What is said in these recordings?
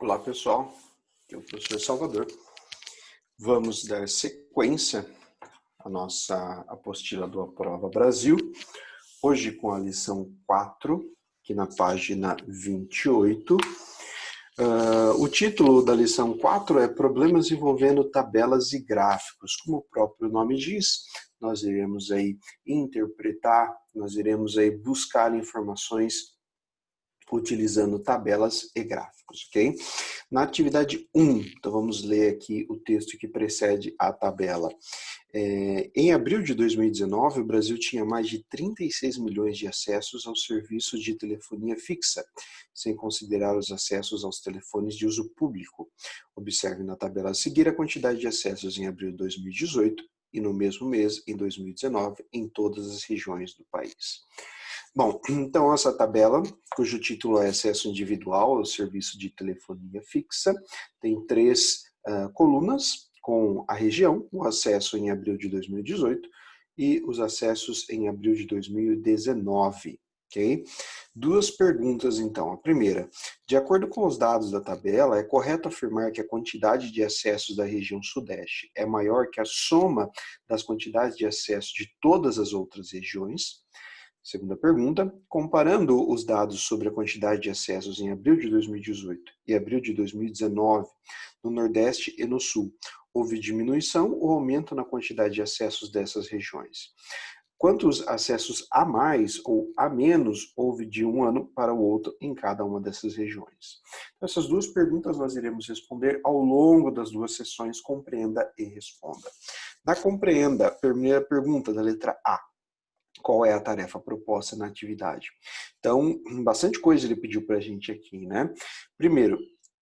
Olá pessoal, aqui é o professor Salvador. Vamos dar sequência à nossa apostila do Aprova Brasil, hoje com a lição 4, aqui na página 28. O título da lição 4 é Problemas envolvendo tabelas e gráficos. Como o próprio nome diz, nós iremos aí interpretar, nós iremos aí buscar informações utilizando tabelas e gráficos, ok? Na atividade 1, então vamos ler aqui o texto que precede a tabela. Em abril de 2019, o Brasil tinha mais de 36 milhões de acessos aos serviços de telefonia fixa, sem considerar os acessos aos telefones de uso público. Observe na tabela a seguir a quantidade de acessos em abril de 2018 e no mesmo mês, em 2019, em todas as regiões do país. Bom, então essa tabela, cujo título é Acesso Individual ao Serviço de Telefonia Fixa, tem três colunas com a região, o acesso em abril de 2018 e os acessos em abril de 2019. Okay? Duas perguntas, então. A primeira, de acordo com os dados da tabela, é correto afirmar que a quantidade de acessos da região Sudeste é maior que a soma das quantidades de acesso de todas as outras regiões? Segunda pergunta, comparando os dados sobre a quantidade de acessos em abril de 2018 e abril de 2019 no Nordeste e no Sul, houve diminuição ou aumento na quantidade de acessos dessas regiões? Quantos acessos a mais ou a menos houve de um ano para o outro em cada uma dessas regiões? Essas duas perguntas nós iremos responder ao longo das duas sessões Compreenda e Responda. Na Compreenda, primeira pergunta da letra A. Qual é a tarefa proposta na atividade? Então, bastante coisa ele pediu para a gente aqui, né? Primeiro,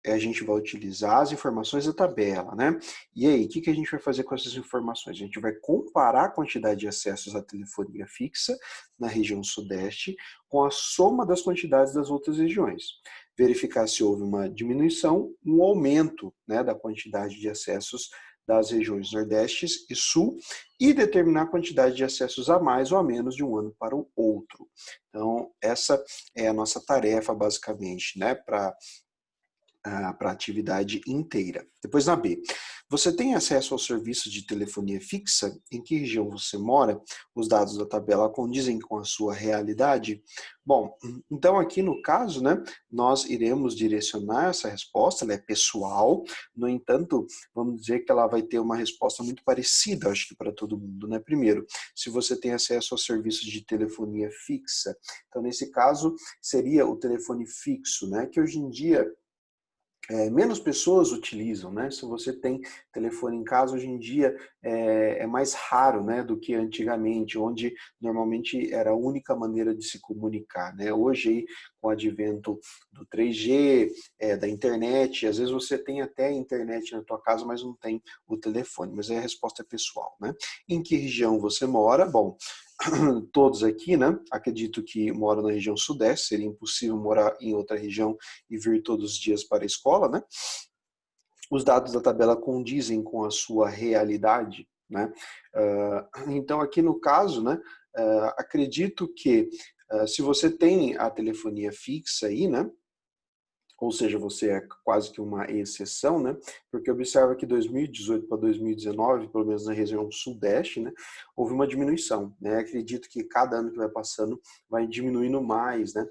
a gente vai utilizar as informações da tabela, né? E aí, o que a gente vai fazer com essas informações? A gente vai comparar a quantidade de acessos à telefonia fixa na região sudeste com a soma das quantidades das outras regiões. Verificar se houve uma diminuição, um aumento, né, da quantidade de acessos das regiões Nordeste e Sul e determinar a quantidade de acessos a mais ou a menos de um ano para o outro. Então, essa é a nossa tarefa, basicamente, né, para a atividade inteira. Depois na B. Você tem acesso ao serviço de telefonia fixa? Em que região você mora? Os dados da tabela condizem com a sua realidade? Bom, então aqui no caso, né, nós iremos direcionar essa resposta, ela é pessoal, no entanto, vamos dizer que ela vai ter uma resposta muito parecida, acho que para todo mundo, né? Primeiro, se você tem acesso ao serviço de telefonia fixa, então nesse caso seria o telefone fixo, né, que hoje em dia menos pessoas utilizam, né? Se você tem telefone em casa, hoje em dia é mais raro, né, do que antigamente, onde normalmente era a única maneira de se comunicar, né? Hoje, com o advento do 3G, da internet, às vezes você tem até internet na tua casa, mas não tem o telefone, mas aí a resposta é pessoal, né? Em que região você mora? Bom, todos aqui, né? Acredito que moram na região sudeste, seria impossível morar em outra região e vir todos os dias para a escola, né? Os dados da tabela condizem com a sua realidade, né? Então, aqui no caso, né? Acredito que se você tem a telefonia fixa aí, né? Ou seja, você é quase que uma exceção, né? Porque observa que 2018 para 2019, pelo menos na região sudeste, né, houve uma diminuição, né? Acredito que cada ano que vai passando vai diminuindo mais, né,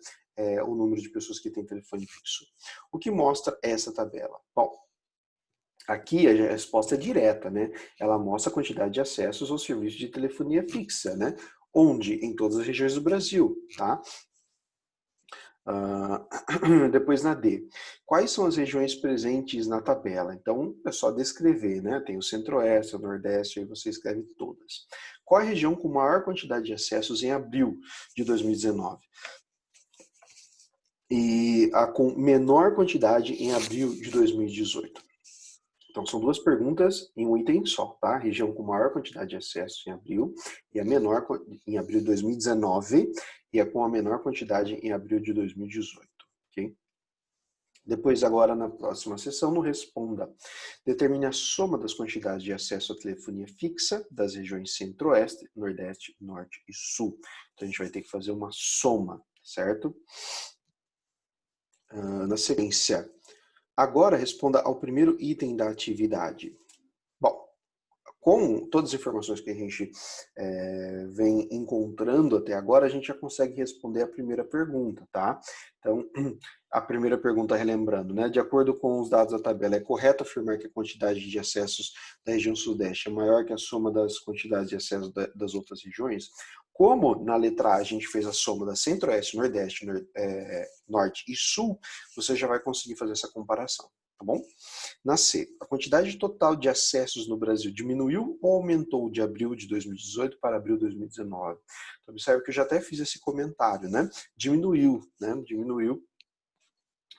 o número de pessoas que têm telefone fixo. O que mostra essa tabela? Bom, aqui a resposta é direta, né? Ela mostra a quantidade de acessos ao serviço de telefonia fixa, né? Onde? Em todas as regiões do Brasil, tá? Depois na D. Quais são as regiões presentes na tabela? Então, é só descrever, né? Tem o Centro-Oeste, o Nordeste, aí você escreve todas. Qual a região com maior quantidade de acessos em abril de 2019? E a com menor quantidade em abril de 2018? Então, são duas perguntas em um item só, tá? Região com maior quantidade de acessos em abril e a menor em abril de 2019 e a com a menor quantidade em abril de 2018, ok? Depois, agora, na próxima sessão, no Responda. Determine a soma das quantidades de acesso à telefonia fixa das regiões Centro-Oeste, Nordeste, Norte e Sul. Então, a gente vai ter que fazer uma soma, certo? Na sequência, Agora responda ao primeiro item da atividade. Bom, com todas as informações que a gente vem encontrando até agora, a gente já consegue responder a primeira pergunta, tá? Então, a primeira pergunta, relembrando, né? De acordo com os dados da tabela, é correto afirmar que a quantidade de acessos da região sudeste é maior que a soma das quantidades de acessos das outras regiões? Como na letra A a gente fez a soma da centro-oeste, nordeste, norte e sul, você já vai conseguir fazer essa comparação, tá bom? Na C, a quantidade total de acessos no Brasil diminuiu ou aumentou de abril de 2018 para abril de 2019? Então, observe que eu já até fiz esse comentário, né? Diminuiu, né? Diminuiu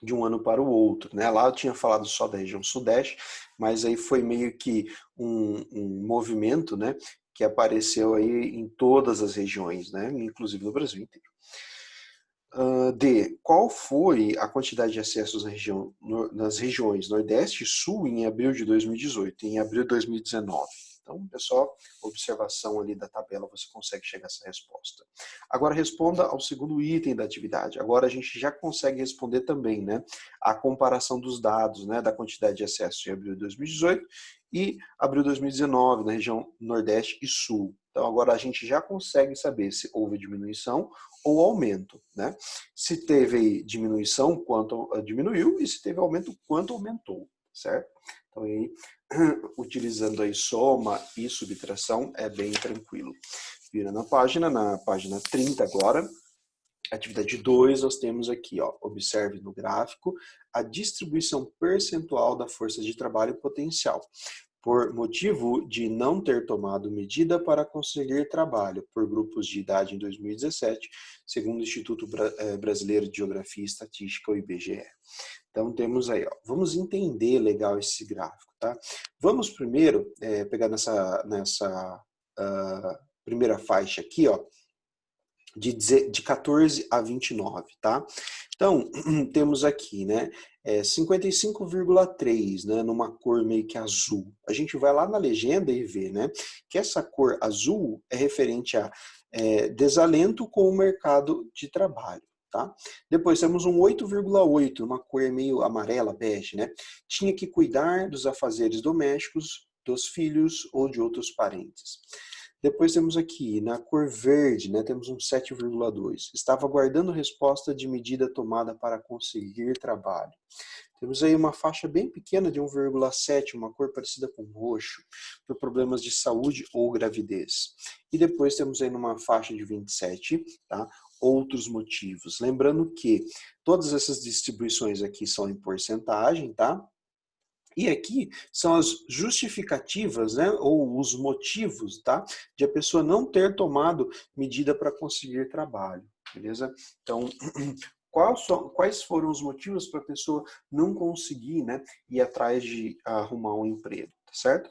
de um ano para o outro, né? Lá eu tinha falado só da região sudeste, mas aí foi meio que um movimento, né? Que apareceu aí em todas as regiões, né? Inclusive no Brasil inteiro. D. Qual foi a quantidade de acessos nas regiões Nordeste e Sul em abril de 2018 e em abril de 2019? Então, é só observação ali da tabela, você consegue chegar a essa resposta. Agora, responda ao segundo item da atividade. Agora, a gente já consegue responder também, né? A comparação dos dados, né? Da quantidade de acessos em abril de 2018 e abril de 2019 na região Nordeste e Sul. Então, agora a gente já consegue saber se houve diminuição ou aumento, né? Se teve diminuição, quanto diminuiu, e se teve aumento, quanto aumentou, certo? Então, aí, utilizando aí soma e subtração, é bem tranquilo. Vira na página 30 agora, atividade 2, nós temos aqui, ó, observe no gráfico a distribuição percentual da força de trabalho potencial, por motivo de não ter tomado medida para conseguir trabalho por grupos de idade em 2017, segundo o Instituto Brasileiro de Geografia e Estatística, o IBGE. Então temos aí, ó, vamos entender legal esse gráfico, tá? Vamos primeiro pegar nessa primeira faixa aqui, ó, de 14 a 29, tá? Então, temos aqui, né, 55,3, né, numa cor meio que azul. A gente vai lá na legenda e vê, né, que essa cor azul é referente a desalento com o mercado de trabalho, tá? Depois temos um 8,8, uma cor meio amarela, bege, né? Tinha que cuidar dos afazeres domésticos, dos filhos ou de outros parentes. Depois temos aqui, na cor verde, né, temos um 7,2. Estava aguardando resposta de medida tomada para conseguir trabalho. Temos aí uma faixa bem pequena de 1,7, uma cor parecida com roxo, por problemas de saúde ou gravidez. E depois temos aí numa faixa de 27, tá? Outros motivos. Lembrando que todas essas distribuições aqui são em porcentagem, tá? E aqui são as justificativas, né, ou os motivos, tá, de a pessoa não ter tomado medida para conseguir trabalho, beleza? Então, quais foram os motivos para a pessoa não conseguir, né, ir atrás de arrumar um emprego, tá certo?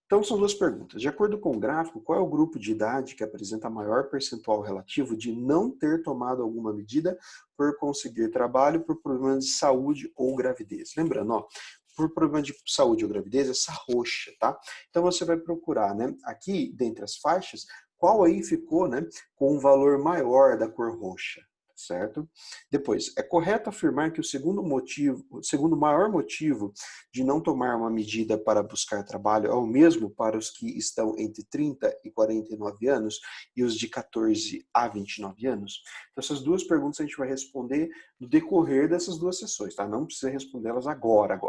Então, são duas perguntas. De acordo com o gráfico, qual é o grupo de idade que apresenta maior percentual relativo de não ter tomado alguma medida por conseguir trabalho por problemas de saúde ou gravidez? Lembrando, ó, por problema de saúde ou gravidez, essa roxa, tá? Então, você vai procurar, né, aqui, dentre as faixas, qual aí ficou, né, com um valor maior da cor roxa, certo? Depois, é correto afirmar que o segundo maior motivo de não tomar uma medida para buscar trabalho é o mesmo para os que estão entre 30 e 49 anos e os de 14 a 29 anos? Então, essas duas perguntas a gente vai responder no decorrer dessas duas sessões, tá? Não precisa respondê-las agora.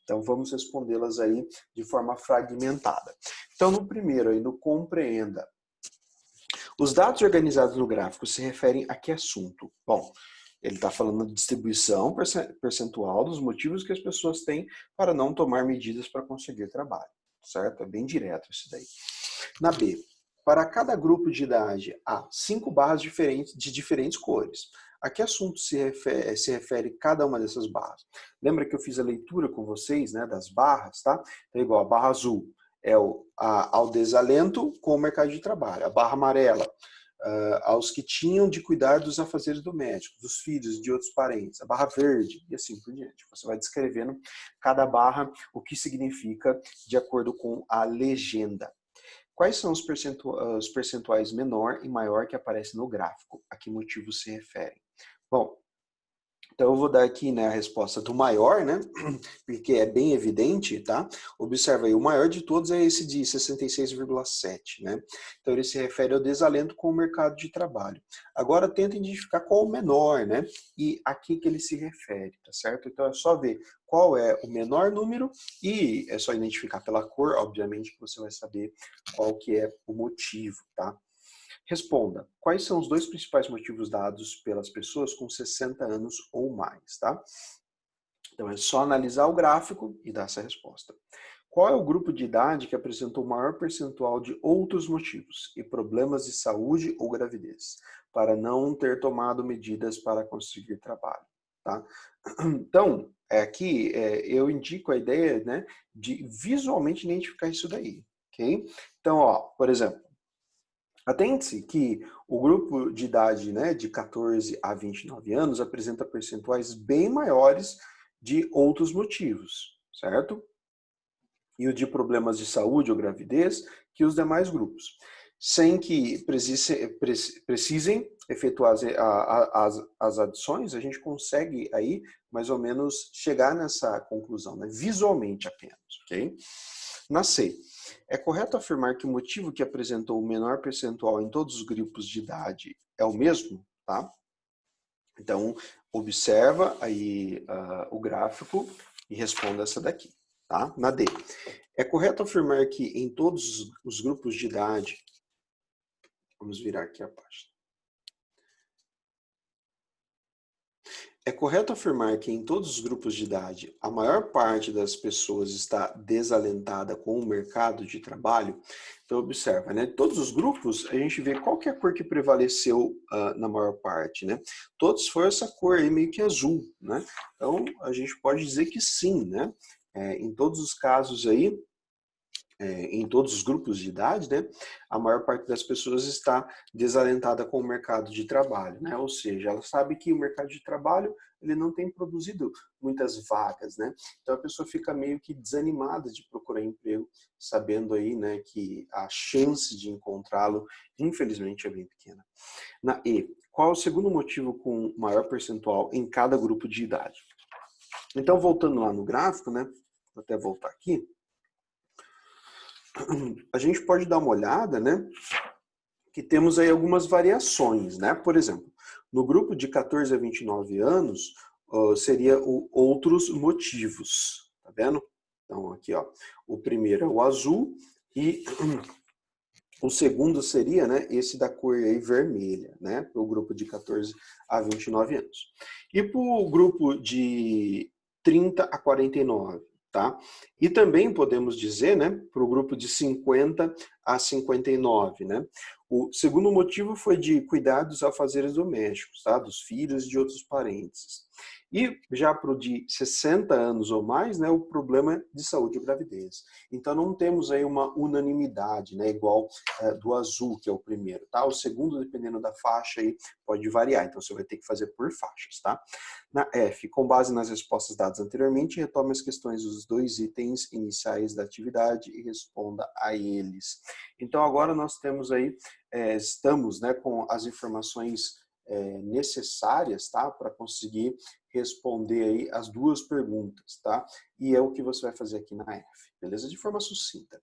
Então, vamos respondê-las aí de forma fragmentada. Então, no primeiro, aí, no compreenda. Os dados organizados no gráfico se referem a que assunto? Bom, ele está falando de distribuição percentual dos motivos que as pessoas têm para não tomar medidas para conseguir trabalho, certo? É bem direto isso daí. Na B, para cada grupo de idade, há 5 barras de diferentes cores. A que assunto se refere cada uma dessas barras? Lembra que eu fiz a leitura com vocês, né, das barras, tá? Então, igual a barra azul é ao desalento com o mercado de trabalho. A barra amarela, aos que tinham de cuidar dos afazeres domésticos, dos filhos, de outros parentes. A barra verde, e assim por diante. Você vai descrevendo cada barra, o que significa de acordo com a legenda. Quais são os percentuais menor e maior que aparecem no gráfico? A que motivo se referem? Bom, Então, eu vou dar aqui, né, a resposta do maior, né, porque é bem evidente, tá? Observa aí, o maior de todos é esse de 66,7, né? Então, ele se refere ao desalento com o mercado de trabalho. Agora, tenta identificar qual o menor, né? E aqui que ele se refere, tá certo? Então, é só ver qual é o menor número e é só identificar pela cor, obviamente, que você vai saber qual que é o motivo, tá? Responda, quais são os dois principais motivos dados pelas pessoas com 60 anos ou mais, tá? Então é só analisar o gráfico e dar essa resposta. Qual é o grupo de idade que apresentou o maior percentual de outros motivos e problemas de saúde ou gravidez, para não ter tomado medidas para conseguir trabalho, tá? Então, aqui eu indico a ideia, né, de visualmente identificar isso daí, ok? Então, ó, por exemplo, atente-se que o grupo de idade, né, de 14 a 29 anos apresenta percentuais bem maiores de outros motivos, certo? E o de problemas de saúde ou gravidez que os demais grupos, sem que precisem efetuar as adições, a gente consegue aí mais ou menos chegar nessa conclusão, né? Visualmente apenas, ok? Na C, é correto afirmar que o motivo que apresentou o menor percentual em todos os grupos de idade é o mesmo, tá? Então, observa aí o gráfico e responda essa daqui, tá? Na D, é correto afirmar que em todos os grupos de idade, vamos virar aqui a página. É correto afirmar que em todos os grupos de idade, a maior parte das pessoas está desalentada com o mercado de trabalho? Então, observa, né? Todos os grupos, a gente vê qual que é a cor que prevaleceu na maior parte, né? Todos foram essa cor aí meio que azul, né? Então, a gente pode dizer que sim, né? Em todos os casos aí, em todos os grupos de idade, né, a maior parte das pessoas está desalentada com o mercado de trabalho, né? Ou seja, ela sabe que o mercado de trabalho ele não tem produzido muitas vagas, né? Então a pessoa fica meio que desanimada de procurar emprego, sabendo aí, né, que a chance de encontrá-lo, infelizmente, é bem pequena. Na E, qual é o segundo motivo com maior percentual em cada grupo de idade? Então, voltando lá no gráfico, né, vou até voltar aqui, a gente pode dar uma olhada, né, que temos aí algumas variações, né? Por exemplo, no grupo de 14 a 29 anos, seria o outros motivos, tá vendo? Então, aqui, ó, o primeiro é o azul e o segundo seria, né, esse da cor aí vermelha, né, para o grupo de 14 a 29 anos. E para o grupo de 30 a 49, tá? E também podemos dizer, né, para o grupo de 50 a 59, né? O segundo motivo foi de cuidados a afazeres domésticos, tá? Dos filhos e de outros parentes. E já para o de 60 anos ou mais, né, o problema de saúde ou gravidez. Então não temos aí uma unanimidade, né, igual do azul, que é o primeiro, tá? O segundo, dependendo da faixa aí, pode variar, então você vai ter que fazer por faixas, tá? Na F, com base nas respostas dadas anteriormente, retome as questões dos dois itens iniciais da atividade e responda a eles. Então agora nós temos aí, estamos, né, com as informações necessárias, tá, para conseguir responder aí as duas perguntas, tá? E é o que você vai fazer aqui na F, beleza? De forma sucinta.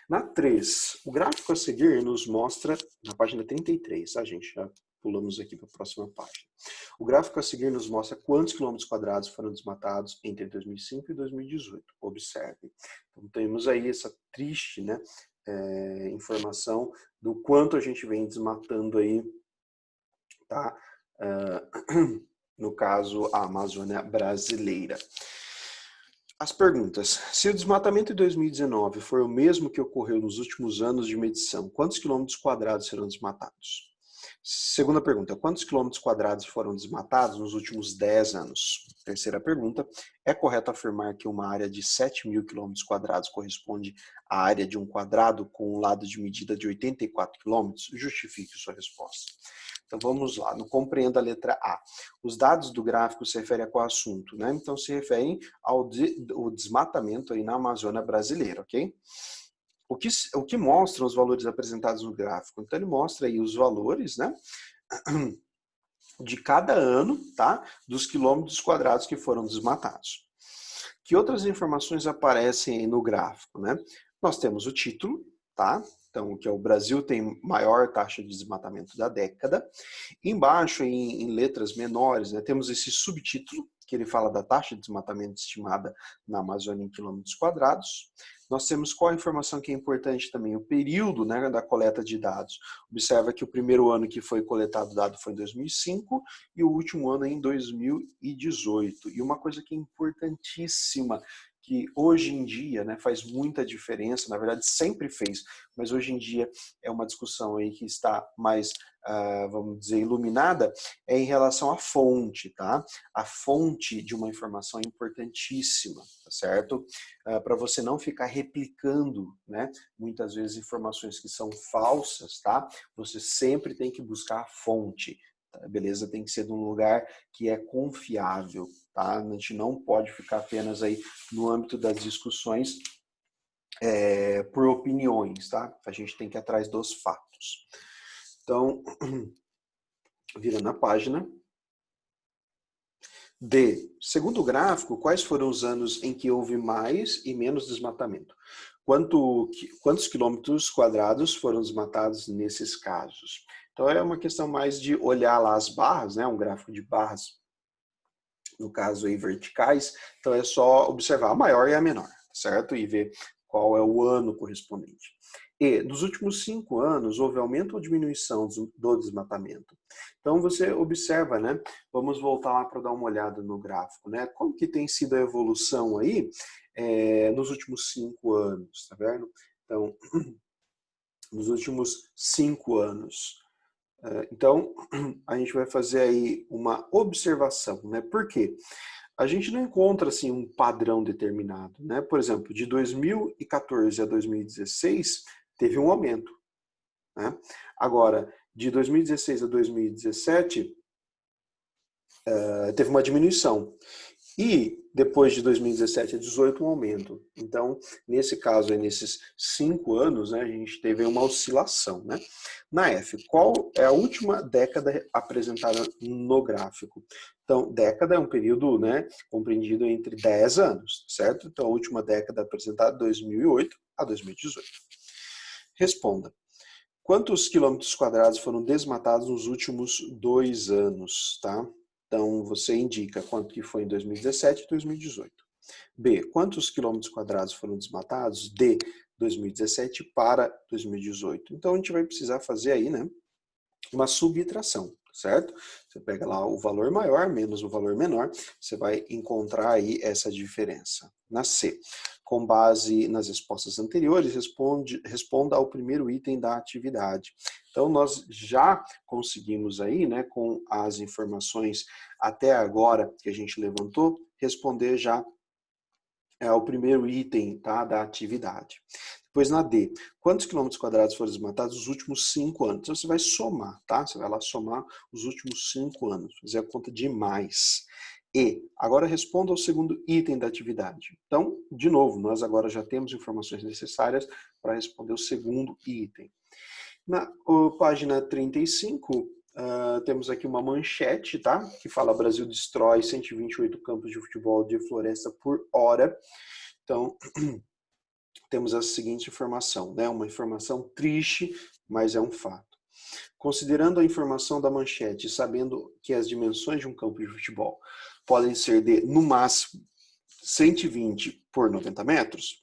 Na 3, o gráfico a seguir nos mostra, na página 33, tá, gente? Já pulamos aqui para a próxima página. O gráfico a seguir nos mostra quantos quilômetros quadrados foram desmatados entre 2005 e 2018. Observe. Então, temos aí essa triste, né, informação do quanto a gente vem desmatando aí, tá? No caso, a Amazônia brasileira. As perguntas. Se o desmatamento de 2019 for o mesmo que ocorreu nos últimos anos de medição, quantos quilômetros quadrados serão desmatados? Segunda pergunta. Quantos quilômetros quadrados foram desmatados nos últimos 10 anos? Terceira pergunta. É correto afirmar que uma área de 7.000 quilômetros quadrados corresponde à área de um quadrado com um lado de medida de 84 quilômetros? Justifique sua resposta. Então vamos lá, no compreenda a letra A. Os dados do gráfico se referem a qual assunto, né? Então se referem ao desmatamento aí na Amazônia brasileira, ok? O que mostram os valores apresentados no gráfico? Então ele mostra aí os valores, né? de cada ano, tá? Dos quilômetros quadrados que foram desmatados. Que outras informações aparecem aí no gráfico, né? Nós temos o título, tá? Então, que é o Brasil tem maior taxa de desmatamento da década. Embaixo, em letras menores, né, temos esse subtítulo, que ele fala da taxa de desmatamento estimada na Amazônia em quilômetros quadrados. Nós temos qual a informação que é importante também? O período, né, da coleta de dados. Observa que o primeiro ano que foi coletado dado foi em 2005 e o último ano em 2018. E uma coisa que é importantíssima, que hoje em dia, né, faz muita diferença, na verdade sempre fez, mas hoje em dia é uma discussão aí que está mais, vamos dizer, iluminada, é em relação à fonte, tá? A fonte de uma informação é importantíssima, tá certo? Para você não ficar replicando, né, muitas vezes informações que são falsas, tá? Você sempre tem que buscar a fonte. Beleza? Tem que ser de um lugar que é confiável, tá? A gente não pode ficar apenas aí no âmbito das discussões por opiniões, tá? A gente tem que ir atrás dos fatos. Então, virando a página. D. Segundo o gráfico, quais foram os anos em que houve mais e menos desmatamento? Quantos quilômetros quadrados foram desmatados nesses casos? Então, é uma questão mais de olhar lá as barras, né? Um gráfico de barras, no caso aí verticais. Então, é só observar a maior e a menor, certo? E ver qual é o ano correspondente. E, nos últimos 5 anos, houve aumento ou diminuição do desmatamento? Então, você observa, né? Vamos voltar lá para dar uma olhada no gráfico, né? Como que tem sido a evolução aí nos últimos 5 anos, tá vendo? Então, nos últimos 5 anos. Então, a gente vai fazer aí uma observação, né? Por quê? A gente não encontra assim um padrão determinado, né? Por exemplo, de 2014 a 2016 teve um aumento, né? Agora, de 2016 a 2017 teve uma diminuição. E depois de 2017 a 2018 um aumento. Então, nesse caso, nesses 5 anos, né, a gente teve uma oscilação, né? Na F, qual é a última década apresentada no gráfico? Então, década é um período, né, compreendido entre 10 anos, certo? Então, a última década apresentada, 2008 a 2018. Responda. Quantos quilômetros quadrados foram desmatados nos últimos 2 anos, tá? Então, você indica quanto que foi em 2017 e 2018. B, quantos quilômetros quadrados foram desmatados de 2017 para 2018? Então, a gente vai precisar fazer aí, né, uma subtração, certo? Você pega lá o valor maior menos o valor menor, você vai encontrar aí essa diferença. Na C, com base nas respostas anteriores, responda ao primeiro item da atividade. Então, nós já conseguimos aí, né, com as informações até agora que a gente levantou, responder já ao primeiro item, tá, da atividade. Depois na D, quantos quilômetros quadrados foram desmatados nos últimos 5 anos? Então você vai somar, tá? Você vai lá somar os últimos 5 anos, fazer a conta de mais. E, agora responda ao segundo item da atividade. Então, de novo, nós agora já temos informações necessárias para responder o segundo item. Na página 35, temos aqui uma manchete, tá? Que fala Brasil destrói 128 campos de futebol de floresta por hora. Então, temos a seguinte informação, né? Uma informação triste, mas é um fato. Considerando a informação da manchete, sabendo que as dimensões de um campo de futebol podem ser de, no máximo, 120 por 90 metros,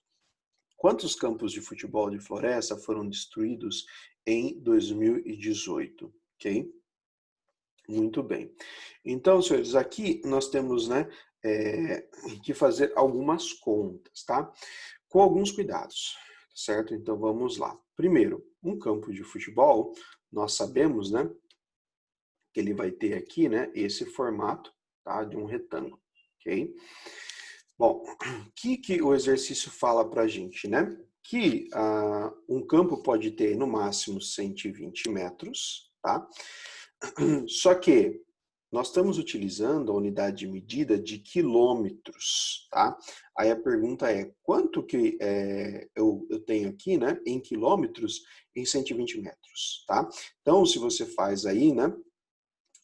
quantos campos de futebol de floresta foram destruídos em 2018? Ok? Muito bem. Então, senhores, aqui nós temos, né, que fazer algumas contas, tá? Com alguns cuidados, certo? Então, vamos lá. Primeiro, um campo de futebol, nós sabemos, né, que ele vai ter aqui, né, esse formato, tá, de um retângulo, ok? Bom, o que o exercício fala para a gente, né? Que um campo pode ter no máximo 120 metros, tá? Só que nós estamos utilizando a unidade de medida de quilômetros, tá? Aí a pergunta é, quanto que eu tenho aqui, né, em quilômetros em 120 metros, tá? Então, se você faz aí, né,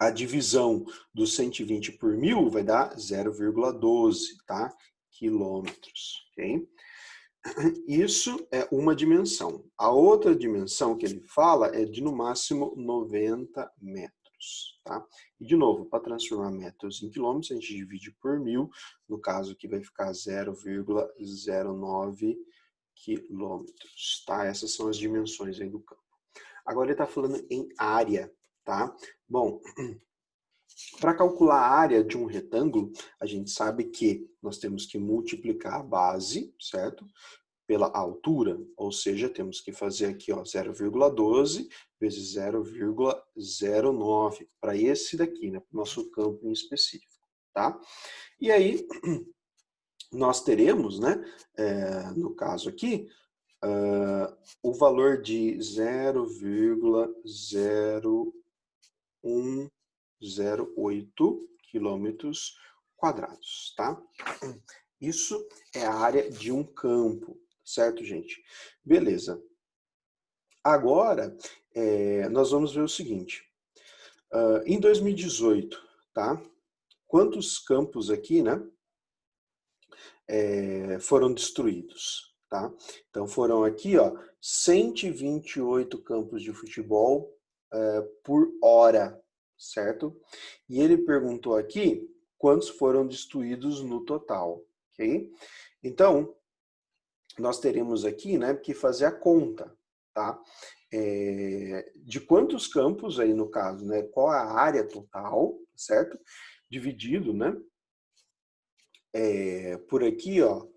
a divisão do 120 por 1000 vai dar 0,12, tá? Quilômetros, ok? Isso é uma dimensão. A outra dimensão que ele fala é de, no máximo, 90 metros, tá? E, de novo, para transformar metros em quilômetros, a gente divide por 1000, no caso aqui vai ficar 0,09 quilômetros, tá? Essas são as dimensões aí do campo. Agora ele está falando em área, tá? Bom, para calcular a área de um retângulo, a gente sabe que nós temos que multiplicar a base, certo? Pela altura, ou seja, temos que fazer aqui, ó, 0,12 vezes 0,09 para esse daqui, né, para o nosso campo em específico, tá? E aí, nós teremos, né, no caso aqui, o valor de 0,0108 quilômetros quadrados, tá? Isso é a área de um campo, certo, gente? Beleza. Agora, nós vamos ver o seguinte. Em 2018, tá? Quantos campos aqui, né, foram destruídos, tá? Então, foram aqui, ó, 128 campos de futebol por hora, certo? E ele perguntou aqui quantos foram destruídos no total, ok? Então, nós teremos aqui, né, que fazer a conta, tá? De quantos campos aí no caso, né? Qual a área total, certo? Dividido, né? Por aqui, ó,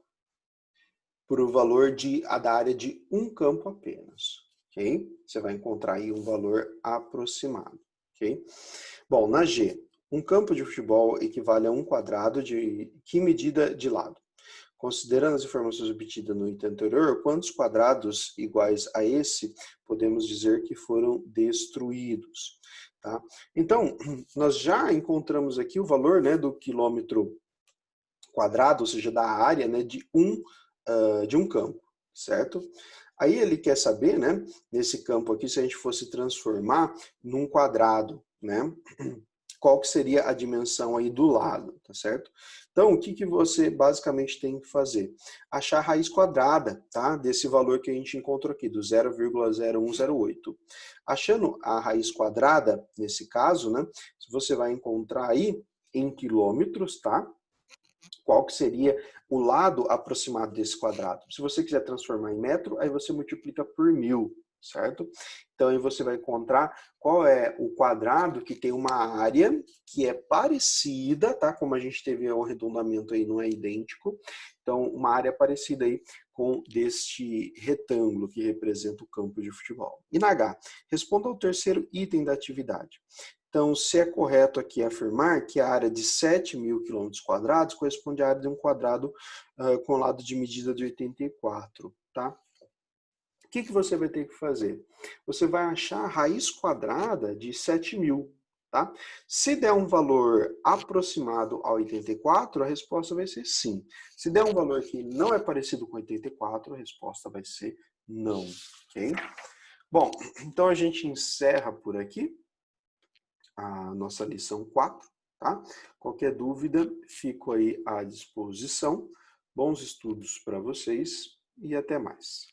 por o valor da área de um campo apenas, ok? Você vai encontrar aí um valor aproximado, ok? Bom, na G, um campo de futebol equivale a um quadrado de que medida de lado? Considerando as informações obtidas no item anterior, quantos quadrados iguais a esse podemos dizer que foram destruídos? Tá? Então, nós já encontramos aqui o valor, né, do quilômetro quadrado, ou seja, da área, né, de um campo, certo? Aí ele quer saber, né, nesse campo aqui, se a gente fosse transformar num quadrado, né? Qual que seria a dimensão aí do lado, tá certo? Então, o que você basicamente tem que fazer? Achar a raiz quadrada, tá? Desse valor que a gente encontrou aqui, do 0,0108. Achando a raiz quadrada, nesse caso, né? Você vai encontrar aí em quilômetros, tá? Qual que seria o lado aproximado desse quadrado? Se você quiser transformar em metro, aí você multiplica por 1000, certo? Então, aí você vai encontrar qual é o quadrado que tem uma área que é parecida, tá? Como a gente teve o arredondamento aí, não é idêntico. Então, uma área parecida aí com deste retângulo que representa o campo de futebol. E na H, responda ao terceiro item da atividade. Então, se é correto aqui afirmar que a área de 7.000 km² corresponde à área de um quadrado com lado de medida de 84, tá? O que você vai ter que fazer? Você vai achar a raiz quadrada de 7.000, tá? Se der um valor aproximado a 84, a resposta vai ser sim. Se der um valor que não é parecido com 84, a resposta vai ser não, ok? Bom, então a gente encerra por aqui a nossa lição 4, tá? Qualquer dúvida, fico aí à disposição. Bons estudos para vocês e até mais.